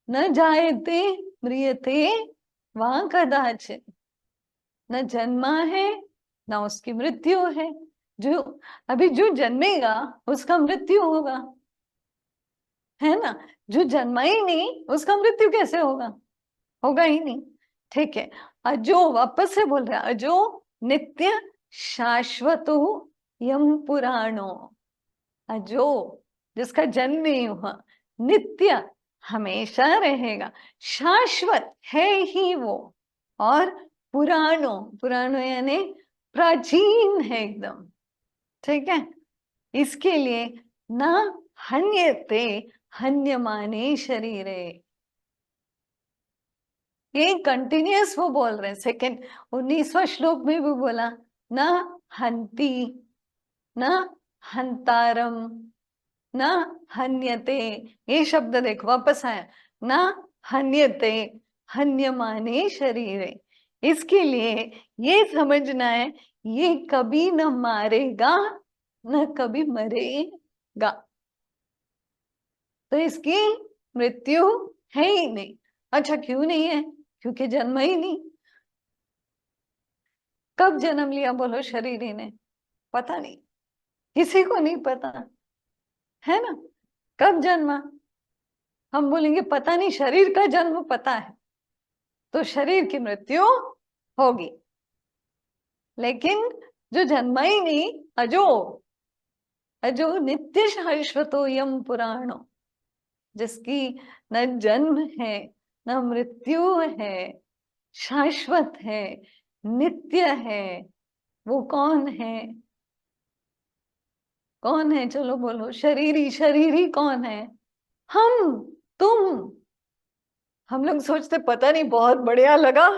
न जायते म्रियते वहां कदाचित, न जन्मा है न उसकी मृत्यु है। जो अभी जो जन्मेगा उसका मृत्यु होगा, है ना। जो जन्मा ही नहीं उसका मृत्यु कैसे होगा, होगा ही नहीं। ठीक है। अजो वापस से बोल रहा है, अजो नित्य शाश्वतो यम पुराणो। अजो जिसका जन्म नहीं हुआ, नित्य हमेशा रहेगा, शाश्वत है ही वो, और पुराणो, पुराणो यानी प्राचीन है एकदम। ठीक है। इसके लिए ना हन्यते हन्यमाने शरीरे, ये कंटिन्यूअस वो बोल रहे हैं। सेकंड 19वां श्लोक में भी बोला, न हंति न हंतारम न हन्यते। ये शब्द देखो वापस आया, न हन्यते हन्यमाने शरीरे। इसके लिए ये समझना है, ये कभी न मारेगा न कभी मरेगा, तो इसकी मृत्यु है ही नहीं। अच्छा क्यों नहीं है, क्योंकि जन्म ही नहीं। कब जन्म लिया बोलो शरीर ही ने, पता नहीं, किसी को नहीं पता, है ना। कब जन्मा, हम बोलेंगे पता नहीं, शरीर का जन्म पता है, तो शरीर की मृत्यु होगी। लेकिन जो जन्मा ही नहीं, अजो, अजो नित्य शाश्वतो यम पुराणो, जिसकी न जन्म है न मृत्यु है, शाश्वत है, नित्य है, वो कौन है, कौन है, चलो बोलो। शरीरी, शरीरी कौन है, हम, तुम। हम लोग सोचते पता नहीं, बहुत बढ़िया लगा,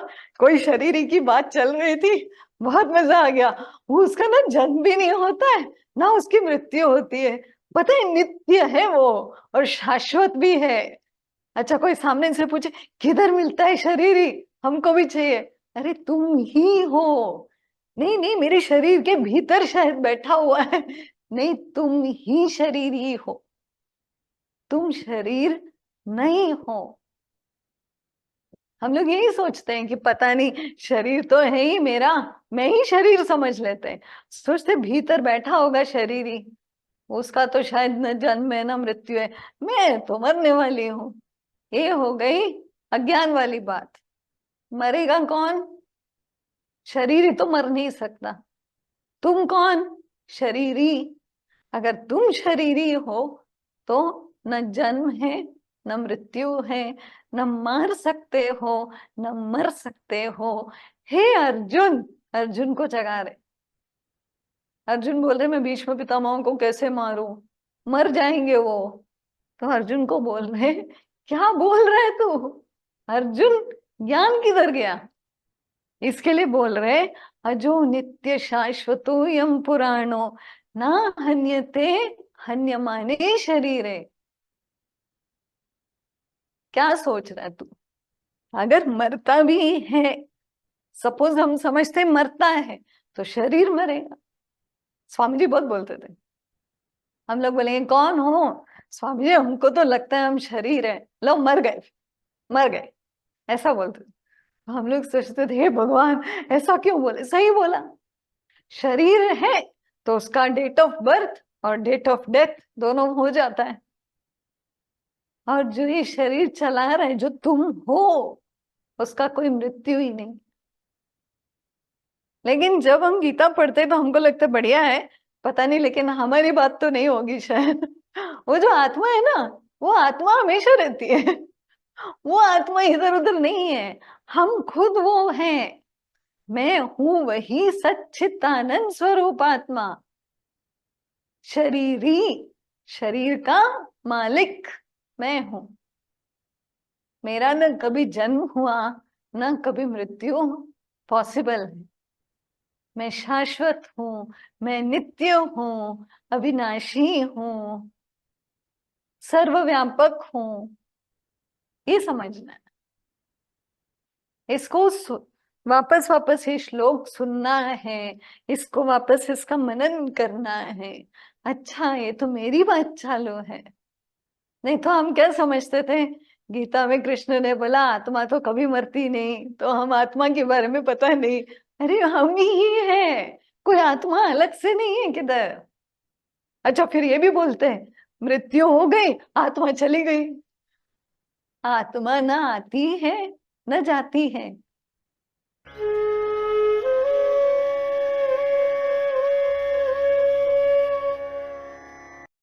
कोई शरीरी की बात चल रही थी, बहुत मजा आ गया। वो उसका ना जन्म भी नहीं होता है ना उसकी मृत्यु होती है, पता है नित्य है वो, और शाश्वत भी है। अच्छा कोई सामने से पूछे किधर मिलता है शरीरी, हमको भी चाहिए, अरे तुम ही हो। नहीं नहीं, मेरे शरीर के भीतर शायद बैठा हुआ है, नहीं तुम ही शरीरी हो, तुम शरीर नहीं हो। हम लोग यही सोचते हैं कि पता नहीं, शरीर तो है ही मेरा, मैं ही शरीर समझ लेते हैं, सोचते भीतर बैठा होगा शरीर ही, उसका तो शायद न जन्म है न मृत्यु है, मैं तो मरने वाली हूँ। ये हो गई अज्ञान वाली बात। मरेगा कौन, शरीर ही तो मर नहीं सकता। तुम कौन, शरीरी। अगर तुम शरीरी हो तो न जन्म है न मृत्यु है, न मार सकते हो न मर सकते हो। हे अर्जुन, अर्जुन को जगा रहे। अर्जुन बोल रहे मैं भीष्म पितामह को कैसे मारूं, मर जाएंगे वो। तो अर्जुन को बोल रहे क्या बोल रहे तू, अर्जुन ज्ञान किधर गया। इसके लिए बोल रहे अजो नित्य शाश्वतो यम पुराणो ना हन्यते हन्यमाने शरीरे। क्या सोच रहा है तू, अगर मरता भी है, सपोज हम समझते मरता है, तो शरीर मरेगा। स्वामी जी बहुत बोलते थे, हम लोग बोलेंगे कौन हो, स्वामी जी हमको तो लगता है हम शरीर है, लो मर गए, मर गए, ऐसा बोलते थे। हम लोग सोचते थे हे भगवान ऐसा क्यों बोले, सही बोला। शरीर है तो उसका डेट ऑफ बर्थ और डेट ऑफ डेथ दोनों हो जाता है, और जो ये शरीर चला रहा है जो तुम हो, उसका कोई मृत्यु ही नहीं। लेकिन जब हम गीता पढ़ते तो हमको लगता है बढ़िया है, पता नहीं लेकिन हमारी बात तो नहीं होगी शायद। वो जो आत्मा है ना, वो आत्मा हमेशा रहती है, वो आत्मा इधर उधर नहीं है, हम खुद वो हैं। मैं हूं वही सच्चिदानंद स्वरूप आत्मा, शरीरी, शरीर का मालिक मैं हूं। मेरा न कभी जन्म हुआ न कभी मृत्यु पॉसिबल है। मैं शाश्वत हूं, मैं नित्य हूं, अविनाशी हूं, सर्वव्यापक हूं। ये समझना है, इसको वापस वापस ये श्लोक सुनना है, इसको वापस इसका मनन करना है। अच्छा ये तो मेरी बात चालू है, नहीं तो हम क्या समझते थे गीता में कृष्ण ने बोला आत्मा तो कभी मरती नहीं, तो हम आत्मा के बारे में पता नहीं। अरे हम ही हैं, कोई आत्मा अलग से नहीं है किधर। अच्छा फिर ये भी बोलते हैं मृत्यु हो गई आत्मा चली गई। आत्मा ना आती है न जाती है,